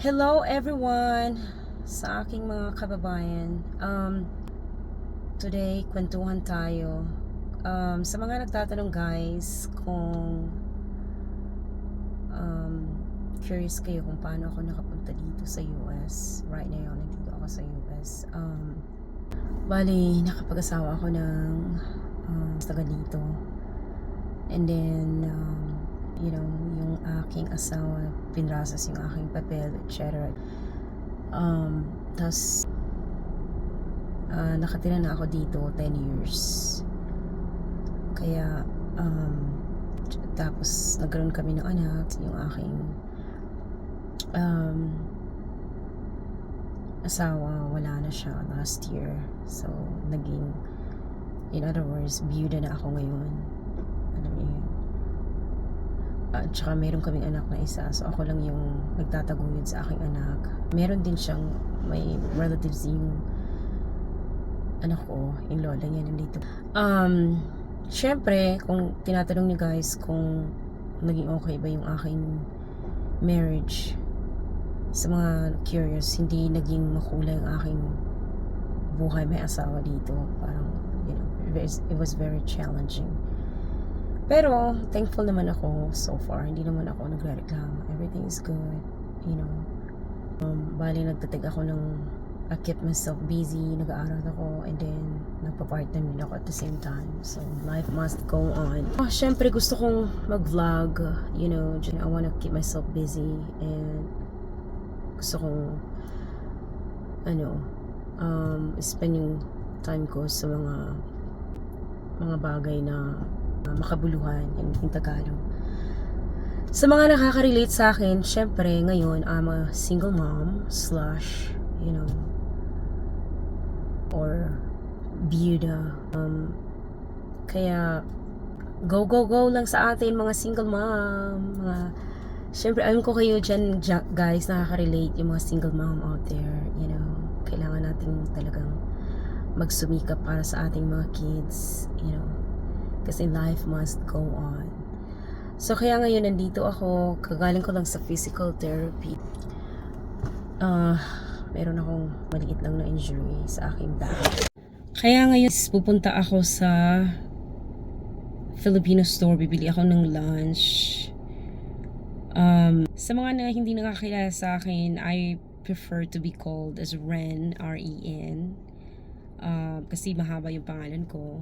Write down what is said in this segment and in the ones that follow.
Hello everyone sa aking mga kababayan. Today, kwentuhan tayo. Sa mga nagtatanong guys, kung curious kayo kung paano ako nakapunta dito sa US. Right now, nandito ako sa US. Bali, nakapag-asawa ako ng taga dito. And then, yung aking asawa, pinrasas yung aking papel, etc. Tapos, nakatira na ako dito 10 years. Kaya, tapos nagkaroon kami ng anak, yung aking asawa, wala na siya last year. So, naging, in other words, byuda na ako ngayon. Alam niyo yun. At saka meron kaming anak na isa. So, ako lang yung nagtataguyod sa aking anak. Meron din siyang, may relatives yung anak ko, yung lola niya nandito. Syempre, kung tinatanong niyo guys kung naging okay ba yung aking marriage, sa mga curious, hindi naging makulay ang aking buhay may asawa dito. Parang, it was very challenging. Pero, thankful naman ako so far. Hindi naman ako nagre-reklamo. Everything is good, Bali, nagtatag ako ng I kept myself busy, nag-aaral ako, and then nagpa-part-time din ako at the same time. So, life must go on. Syempre, gusto kong mag-vlog, I wanna keep myself busy, and gusto kong, spend yung time ko sa mga bagay na makabuluhan in Tagalog. Sa mga nakaka-relate sa akin, syempre, ngayon, I'm a single mom / or byuda. Kaya go lang sa atin mga single mom. Syempre, alam ko kayo dyan guys, nakaka-relate yung mga single mom out there. Kailangan natin talagang magsumikap para sa ating mga kids. Kasi life must go on. So kaya ngayon nandito ako, kagaling ko lang sa physical therapy. Meron akong maliit lang na injury sa aking back. Kaya ngayon pupunta ako sa Filipino store, bibili ako ng lunch. Sa mga na hindi nakakilala sa akin, I prefer to be called as Ren, R-E-N. Kasi mahaba yung pangalan ko.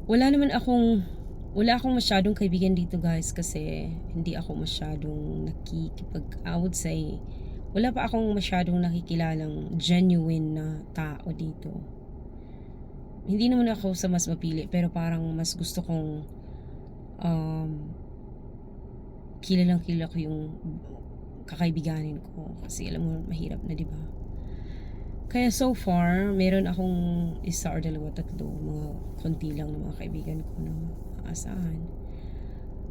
Wala akong masyadong kaibigan dito guys, kasi hindi ako masyadong I would say, wala pa akong masyadong nakikilalang genuine na tao dito. Hindi naman ako sa mas mapili, pero parang mas gusto kong kilala ko yung kakaibiganin ko, kasi alam mo mahirap na, di ba? Kaya so far, meron akong isa or dalawa, tatlo, mga konti lang ng mga kaibigan ko na maasahan.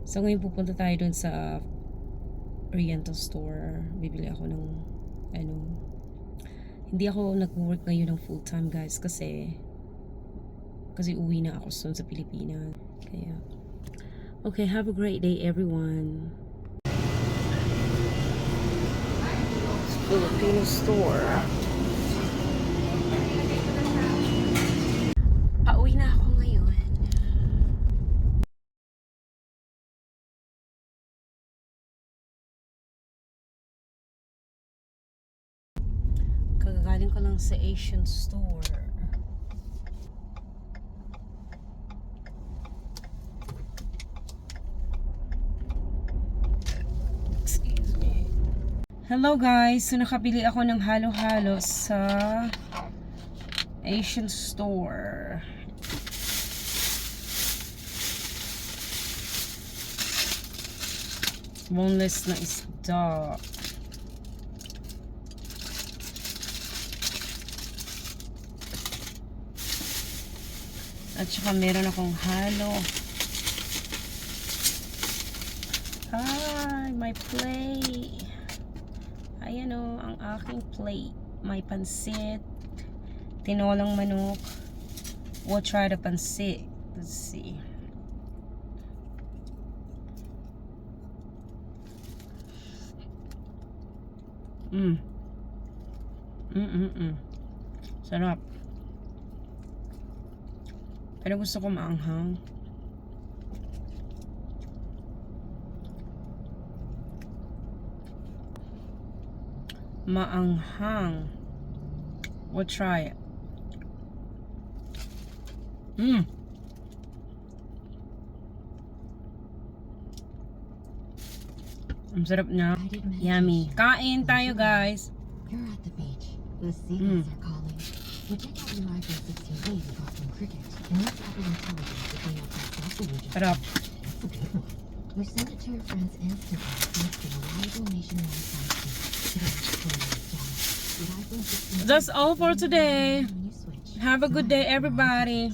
So ngayon pupunta tayo dun sa Oriental store. Bibili ako ng hindi ako nag-work ngayon ng full time guys, kasi uwi na ako sa Pilipinas. Kaya okay, have a great day everyone. Filipino store. Pauwi na ako ngayon. Kagagaling ko lang sa Asian store. Excuse me. Hello guys, so nakabili ako ng halo-halo sa Asian store. Boneless na isda. At saka meron akong halo. Hi, my plate. Ayan o, ang aking plate. May pansit, tinolang manok. We'll try the pansit. Let's see. Mm. Sarap. Pero gusto ko maanghang. Maanghang. We'll try it. Ang sarap niya. Yummy. Kain tayo, guys. You're at the beach. The seagulls are calling. We check out your iPhone 16 days ago from cricket. And that's Apple Intelligence that they have that software you just Sarap. That's a good one. You send it to your friends instantly. Thanks to reliable nationwide 5G. Today, With iPhone 16 That's all for today. when you switch. Have a good day, everybody.